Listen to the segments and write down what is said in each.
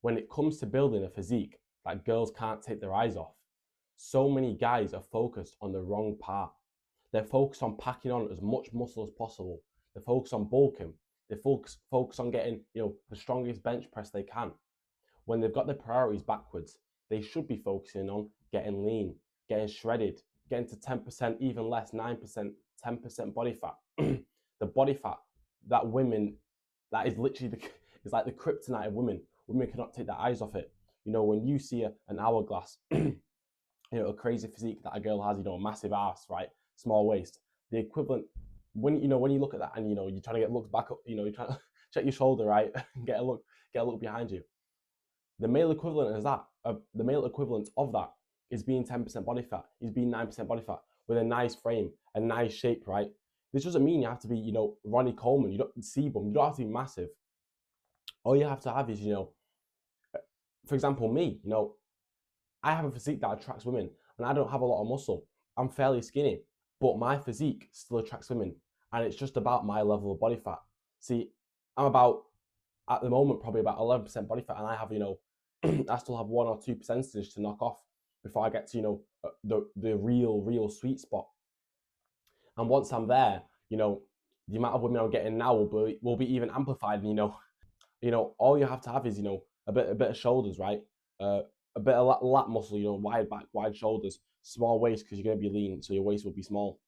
when it comes to building a physique that girls can't take their eyes off, so many guys are focused on the wrong part. They're focused on packing on as much muscle as possible. They're focused on bulking. They focus on getting, the strongest bench press they can. When they've got their priorities backwards, they should be focusing on getting lean, getting shredded, getting to 10%, even less, 9%, 10% body fat. The body fat that women, that is literally it's like the kryptonite of women. Women cannot take their eyes off it. When you see an hourglass, a crazy physique that a girl has, a massive ass, right, small waist, the equivalent, when you look at that and you're trying to get looks back up, you're trying to check your shoulder, right, and get a look behind you. The male equivalent of that is being 10% body fat, is being 9% body fat with a nice frame, a nice shape, right? This doesn't mean you have to be, Ronnie Coleman, you don't Sebum, you don't have to be massive. All you have to have is, for example, me, I have a physique that attracts women and I don't have a lot of muscle. I'm fairly skinny, but my physique still attracts women. And it's just about my level of body fat. See, I'm about, at the moment, probably about 11% body fat, and I have, I still have 1 or 2 percentage to knock off before I get to, the real sweet spot. And once I'm there, the amount of women I'm getting now will be even amplified. And, all you have to have is, a bit of shoulders, right? A bit of lat muscle, wide back, wide shoulders, small waist because you're going to be lean, so your waist will be small.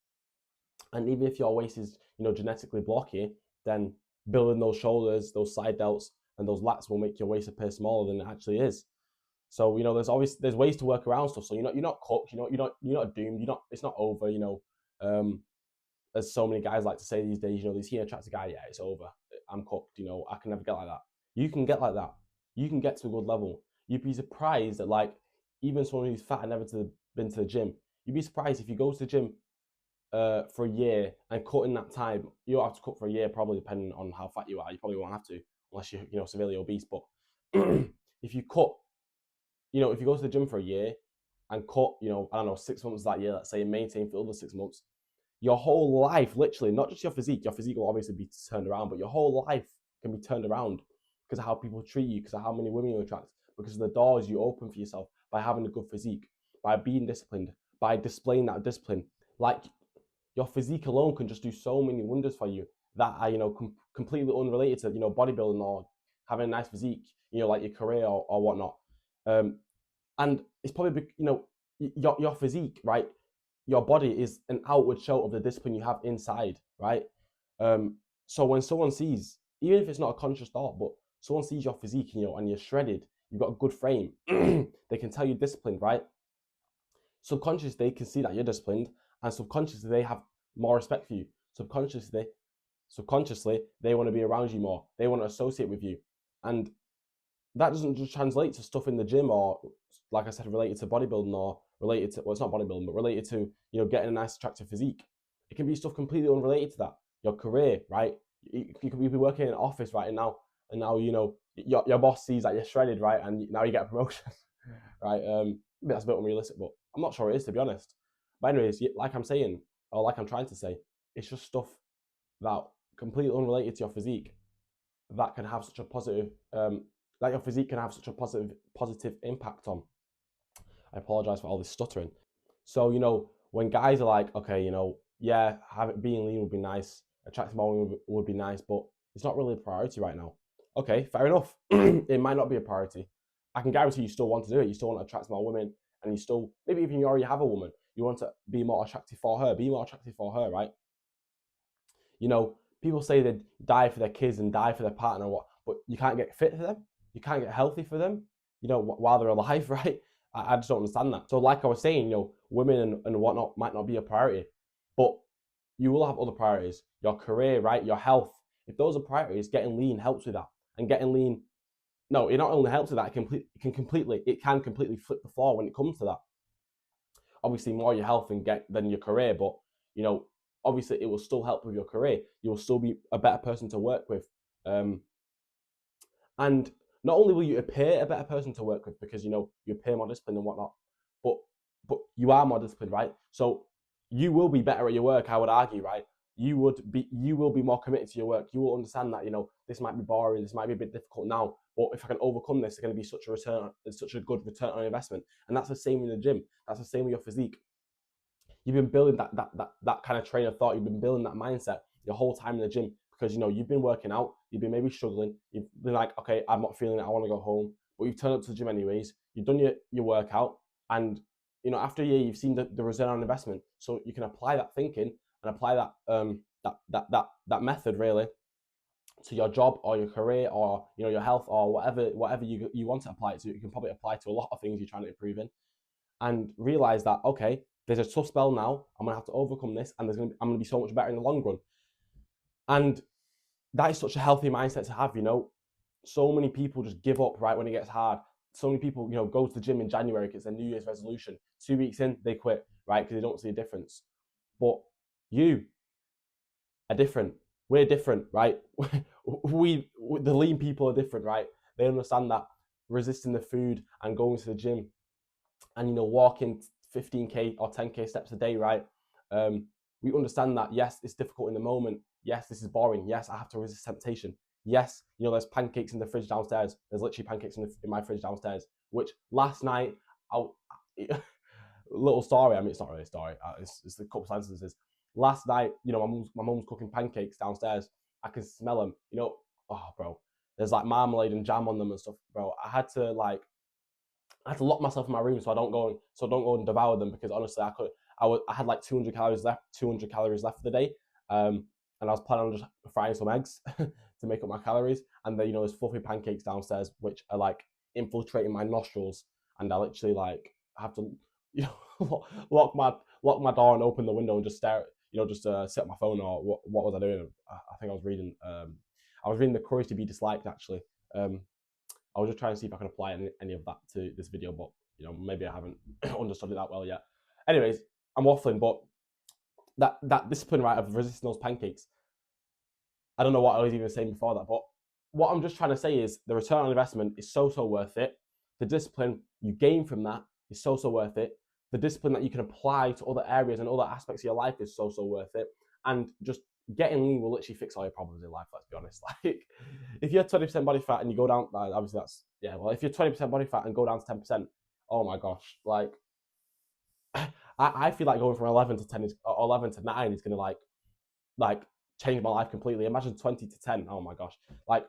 And even if your waist is, genetically blocky, then building those shoulders, those side delts, and those lats will make your waist appear smaller than it actually is. So there's ways to work around stuff. So you're not cooked. You're not doomed. It's not over. As so many guys like to say these days. They see an attractive guy, yeah, it's over. I'm cooked. I can never get like that. You can get like that. You can get to a good level. You'd be surprised that even someone who's fat and never been to the gym. You'd be surprised if you go to the gym for a year and cut in that time. You don't have to cut for a year, probably depending on how fat you are. You probably won't have to unless you're severely obese. But if you cut, if you go to the gym for a year and cut, I don't know, 6 months that year, let's say, and maintain for the other 6 months, your whole life, literally, not just your physique will obviously be turned around, but your whole life can be turned around because of how people treat you, because of how many women you attract, because of the doors you open for yourself by having a good physique, by being disciplined, by displaying that discipline. Your physique alone can just do so many wonders for you that are, completely unrelated to, bodybuilding or having a nice physique, like your career or whatnot. And it's probably, your physique, right? Your body is an outward show of the discipline you have inside, right? So when someone sees, even if it's not a conscious thought, but someone sees your physique, and you're shredded, you've got a good frame, they can tell you're disciplined, right? Subconsciously, they can see that you're disciplined, and subconsciously, they have more respect for you. Subconsciously, they want to be around you more. They want to associate with you. And that doesn't just translate to stuff in the gym or, like I said, related to bodybuilding or related to, well, it's not bodybuilding, but related to, getting a nice, attractive physique. It can be stuff completely unrelated to that. Your career, right? You could be working in an office, right? And now your boss sees that you're shredded, right? And now you get a promotion, right? That's a bit unrealistic, but I'm not sure it is, to be honest. But anyways, like I'm saying, or like I'm trying to say, it's just stuff that completely unrelated to your physique that can have such a positive, that your physique can have such a positive impact on. I apologize for all this stuttering. So, when guys are like, okay, yeah, being lean would be nice, attracting more women would be nice, but it's not really a priority right now. Okay, fair enough. It might not be a priority. I can guarantee you still want to do it. You still want to attract more women, and you still, maybe even you already have a woman, you want to be more attractive for her. Be more attractive for her, right? People say they die for their kids and die for their partner, but you can't get fit for them. You can't get healthy for them, while they're alive, right? I just don't understand that. So like I was saying, women and whatnot might not be a priority, but you will have other priorities. Your career, right? Your health. If those are priorities, getting lean helps with that. And getting lean, no, it not only helps with that, it can completely flip the floor when it comes to that. Obviously, more your health than your career, but obviously it will still help with your career. You will still be a better person to work with. And not only will you appear a better person to work with because you appear more disciplined and whatnot, but you are more disciplined, right? So you will be better at your work, I would argue, right? you will be more committed to your work. You will understand that, you know, this might be boring, this might be a bit difficult now, but if I can overcome this, it's going to be such a good return on investment. And that's the same in the gym. That's the same with your physique. You've been building that kind of train of thought. You've been building that mindset your whole time in the gym, because, you know, you've been working out, you've been maybe struggling, you've been like, okay, I'm not feeling it, I want to go home, but you've turned up to the gym anyways. You've done your workout, and, you know, after a year, you've seen the return on investment. So you can apply that thinking and apply that method really to your job or your career, or, you know, your health, or whatever you want to apply it to. You can probably apply to a lot of things you're trying to improve in, and realize that, okay, there's a tough spell now, I'm gonna have to overcome this, and I'm gonna be so much better in the long run. And that is such a healthy mindset to have, you know. So many people just give up right when it gets hard. So many people, you know, go to the gym in January because it's their New Year's resolution. 2 weeks in, they quit, right? Because they don't see a difference. But you are different. We're different, right? The lean people are different, right? They understand that resisting the food and going to the gym and, you know, walking 15k or 10k steps a day, right? We understand that, yes, it's difficult in the moment. Yes, this is boring. Yes, I have to resist temptation. Yes, you know, there's pancakes in the fridge downstairs. There's literally pancakes in my fridge downstairs, which last night, little story, I mean, it's not really a story, it's a couple sentences. Last night, you know, my mum's cooking pancakes downstairs. I can smell them, you know. Oh, bro, there's like marmalade and jam on them and stuff, bro. I had to lock myself in my room so I don't go and devour them, because honestly, I had like 200 calories left for the day, and I was planning on just frying some eggs to make up my calories. And then, you know, there's fluffy pancakes downstairs which are like infiltrating my nostrils, and I literally like have to, you know, lock my door and open the window and just stare, you know, just sit on my phone, or what was I doing? I think I was reading The Courage to Be Disliked, actually. I was just trying to see if I can apply any of that to this video, but, you know, maybe I haven't understood it that well yet. Anyways, I'm waffling, but that discipline, right, of resisting those pancakes, I don't know what I was even saying before that, but what I'm just trying to say is the return on investment is so worth it. The discipline you gain from that is so worth it. The discipline that you can apply to other areas and other aspects of your life is so worth it. And just getting lean will literally fix all your problems in life, let's be honest. Like, if you're 20% body fat and you go down, obviously that's, yeah, well, if you're 20% body fat and go down to 10%, oh my gosh, like, I feel like going from 11 to 10 or 11 to 9 is going to like change my life completely. Imagine 20 to 10. Oh my gosh. Like,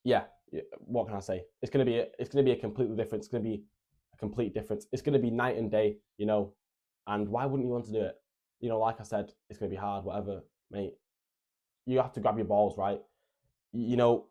yeah, what can I say? It's going to be a completely different. It's going to be a complete difference. It's going to be night and day, you know. And why wouldn't you want to do it? You know, like I said, it's going to be hard, whatever, mate. You have to grab your balls, right? You know,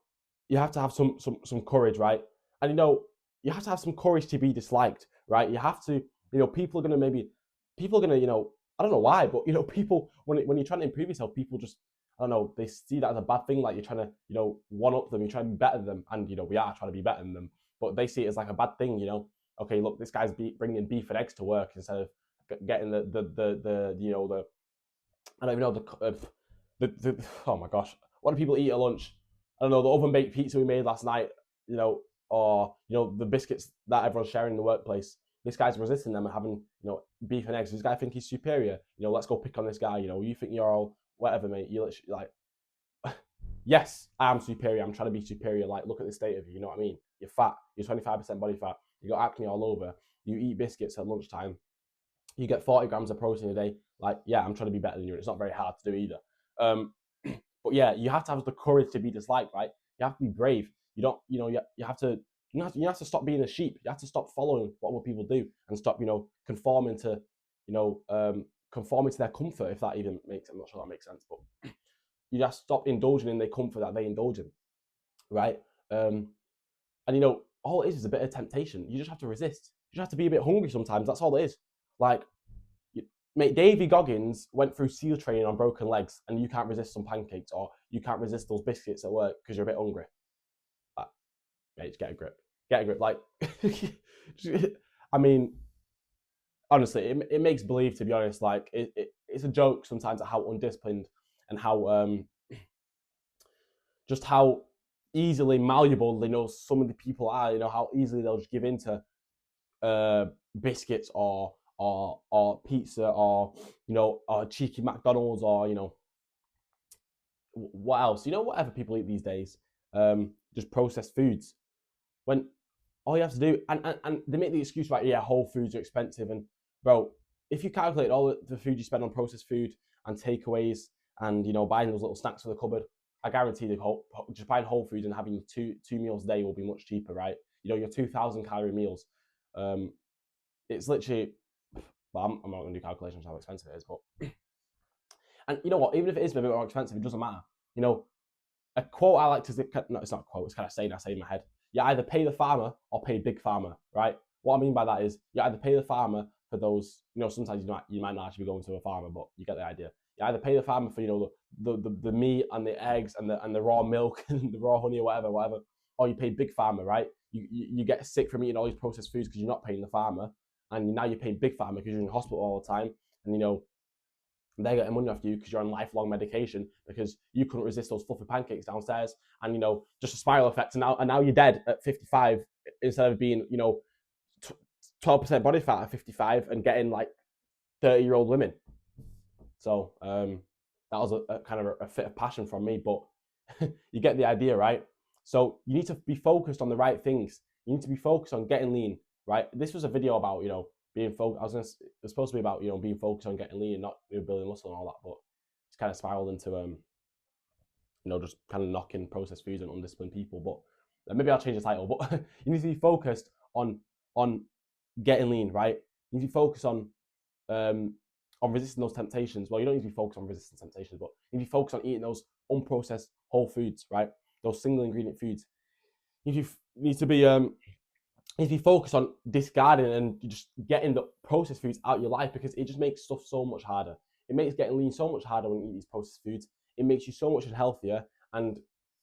you have to have some courage, right? And, you know, you have to have some courage to be disliked, right? You have to, you know, people are going to, you know, I don't know why, but, you know, people, when you're trying to improve yourself, people just, I don't know, they see that as a bad thing. Like, you're trying to, you know, one up them, you're trying to be better than them. And, you know, we are trying to be better than them, but they see it as like a bad thing, you know. Okay, look, this guy's bringing beef and eggs to work instead of getting the you know, the, I don't even know, the oh my gosh, what do people eat at lunch? I don't know, the oven baked pizza we made last night, you know, or, you know, the biscuits that everyone's sharing in the workplace. This guy's resisting them and having, you know, beef and eggs. This guy think he's superior. You know, let's go pick on this guy. You know, you think you're all whatever, mate. You literally like, yes, I am superior. I'm trying to be superior. Like, look at the state of you. You know what I mean? You're fat. You're 25% body fat. You got acne all over. You eat biscuits at lunchtime. You get 40 grams of protein a day. Like, yeah, I'm trying to be better than you. It's not very hard to do either. But yeah, you have to have the courage to be disliked, right? You have to be brave. You don't, you know, you have to stop being a sheep. You have to stop following what other people do and stop, you know, conforming to, you know, conforming to their comfort, if that even makes, I'm not sure that makes sense, but you just stop indulging in the comfort that they indulge in, right? And, you know, all it is a bit of temptation. You just have to resist. You just have to be a bit hungry sometimes. That's all it is. Like, mate, Davy Goggins went through SEAL training on broken legs, and you can't resist some pancakes, or you can't resist those biscuits at work because you're a bit hungry. Like, mate, just get a grip. Get a grip. Like, I mean, honestly, it makes believe, to be honest. Like, it's a joke sometimes at how undisciplined and how just how easily malleable, you know, some of the people are. You know, how easily they'll just give in to biscuits or or pizza, or or cheeky McDonald's, or what else? Whatever people eat these days, just processed foods. When all you have to do, and they make the excuse, right? Yeah, Whole Foods are expensive, and bro, if you calculate all the food you spend on processed food and takeaways, and buying those little snacks for the cupboard, I guarantee just buying Whole Foods and having two meals a day will be much cheaper, right? Your 2,000 calorie meals. It's literally. Well, I'm not going to do calculations how expensive it is, but and you know what? Even if it is a bit more expensive, it doesn't matter. A quote I like to no, it's not a quote. It's kind of saying I say in my head. You either pay the farmer or pay Big Pharma, right? What I mean by that is you either pay the farmer for those. Sometimes you might not actually be going to a farmer, but you get the idea. You either pay the farmer for the meat and the eggs and the raw milk and the raw honey or whatever, or you pay Big Pharma, right? You get sick from eating all these processed foods because you're not paying the farmer, and now you're paying Big Pharma because you're in hospital all the time, and they're getting money off you because you're on lifelong medication because you couldn't resist those fluffy pancakes downstairs, and just a spiral effect, and now you're dead at 55 instead of being 12% body fat at 55 and getting like 30-year-old women. So that was a kind of a fit of passion from me, but you get the idea, right? So you need to be focused on the right things. You need to be focused on getting lean, right? This was a video about being focused. It's supposed to be about being focused on getting lean, not building muscle and all that, but it's kind of spiraled into just kind of knocking processed foods and undisciplined people. But maybe I'll change the title. But you need to be focused on getting lean, right? You need to focus on resisting those temptations. Well, you don't need to be focused on resisting temptations, but you need to focus on eating those unprocessed whole foods, right? Those single ingredient foods. You need to be if you focus on discarding and just getting the processed foods out of your life, because it just makes stuff so much harder. It makes getting lean so much harder when you eat these processed foods. It makes you so much unhealthier, and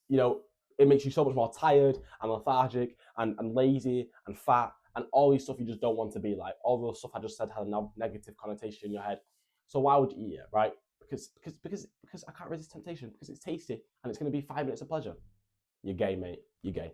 it makes you so much more tired and lethargic and lazy and fat and all these stuff you just don't want to be like. All those stuff I just said had a negative connotation in your head. So why would you eat it, right? Because I can't resist temptation, because it's tasty and it's going to be 5 minutes of pleasure. You're gay, mate. You're gay.